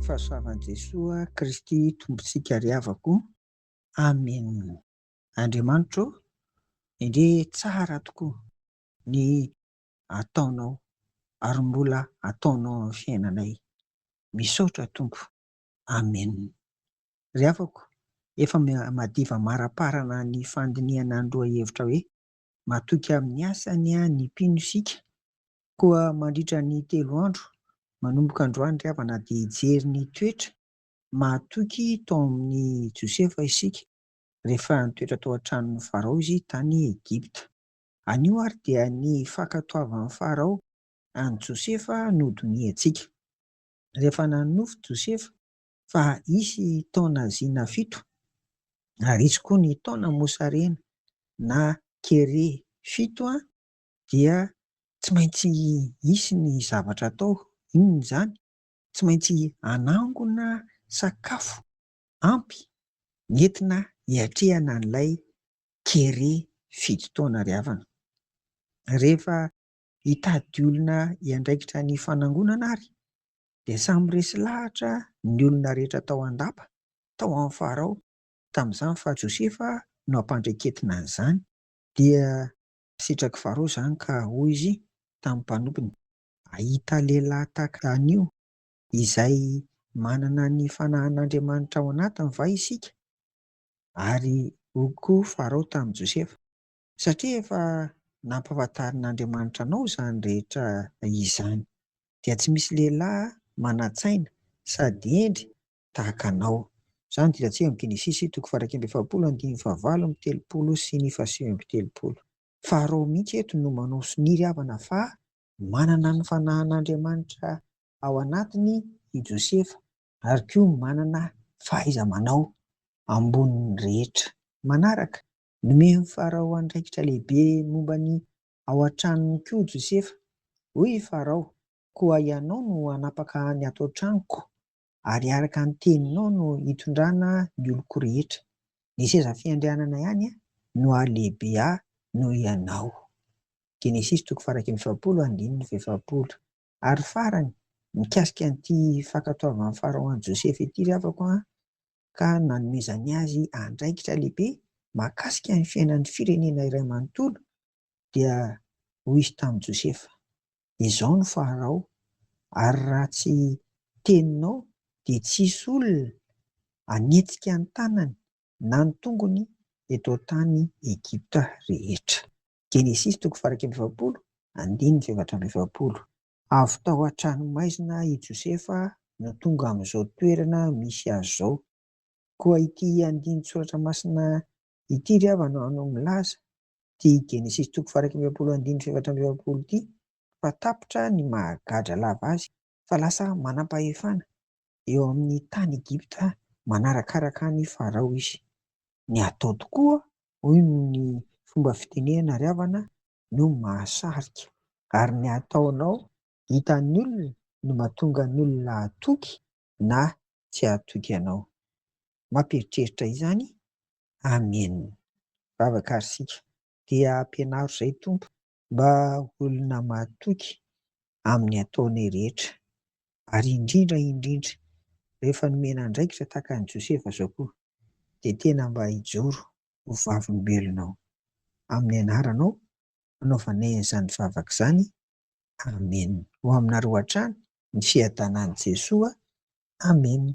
fahasoavan'i Jesosy Kristy tombontsika ry havako. Amen. Andriamanitra ô, indre tsara tokoa ny ataonao ary mbola ataonao amin'ny fiainanay. Misaotra Tompo. Amen. Ry havako, efa madiva maraparana ny fandiniana ny roa hevitra hoe matoky amin'ny asany ny mpino isika, koa mandritra ny 3 andro manomboka androany ry havana dia hijery ny toetra mahatoky tao amin'ny Josefa isika rehefa nitoetra tao an-tranon'ny Farao izy tany Egipta. Anio ary dia ny fankatoavan'ny Farao any Josefa nodiniantsika. Rehefa nanofy Josefa fa hisy taona ziana 7 ary hisy koa ny taona mosarena na kere 7 dia tsy maintsy hisy ny zavatra atao. Inona izany? Tsy maintsy hanangona sakafo ampy nentina hiatrehana an'ilay kere 7 taona ry havana. Rehefa hitady olona hiandraikitra ny fanangonana ary dia samy resy lahatra ny olona rehetra tao an-dapa tao amin'ny Farao tamin'izany fa Josefa no ampandraiketina an'izany. Dia sitraky Farao izany ka hoy izy tamin'ny mpanompony, ahita lehilahy tahaka an'io izay manana ny fanahin'Andriamanitra ao anatiny va isika? Ary hoy koa Farao tamin'i Josefa, satria efa nampahafantarin'Andriamanitra anao izany rehetra izany, dia tsy misy lehilahy manan-tsaina sady endry tahaka anao. Izany dirantsika amin'ny Genesisy 2:7-9 sy ny 7-30. Farao mihitsy eto no manao soniry havana fa manana ny fanahin'Andriamanitra ao anatiny i Josefa ary koa manana fahaiza-manao ambonin'ny rehetra. Manaraka, nomen'ny Farao andraikitra lehibe momba ny ao an-tranony koa Josefa. Hoy Farao, koa ianao no hanapaka ny ato an-tranoko ary araka ny teninao no hitondrana ny oloko rehetra. Ny seza fiandrianana ihany no ahalehibe noho ianao. Genesisy 2:7-20. Ary farany, mikasika an'ity fankatoavan'ny Farao an'i Josefa ity ry havako ka nanomezany azy andraikitra lehibe mahakasika ny fiainan'ny firenena iray manontolo, dia hoy izy tamin'i Josefa, izao no Farao ary raha tsy teninao dia tsisy olona hanetsika ny tanany na ny tongony eto tany Egipta rehetra. Genesisy 2:17-20. Avy tao an-tranomaizina i Josefa no tonga amin'izao toerana misy azy izao. Koa ity andinin-tsoratra masina ity ry havana no milaza, ity Genesisy 2:17-20 ity, fa tapitra ny mahagadra lava azy fa lasa manam-pahefana eo amin'ny tany Egipta manarakaraka ny Farao izy. Ny atao tokoa, hoy ny fomba fitenena ry havana, no mahasarika, ary ny ataonao hitan'ny olona no mahatonga ny olona hatoky na tsy hatoky anao. Mampiheritreritra izany? Amen. Vavaka ary sika dia ampianaro izay Tompo mba olona mahatoky amin'ny ataonay rehetra, ary indrindra rehefa nomena andraikitra tahaka an'i Josefa izao koa dia tena mba hijoro ho vavolombelonao. Amin'ny anaranao anaovanay an'izany vavaka izany. Amen. Ho aminareo hatrany ny fiadanan'i Jesosy. Amen.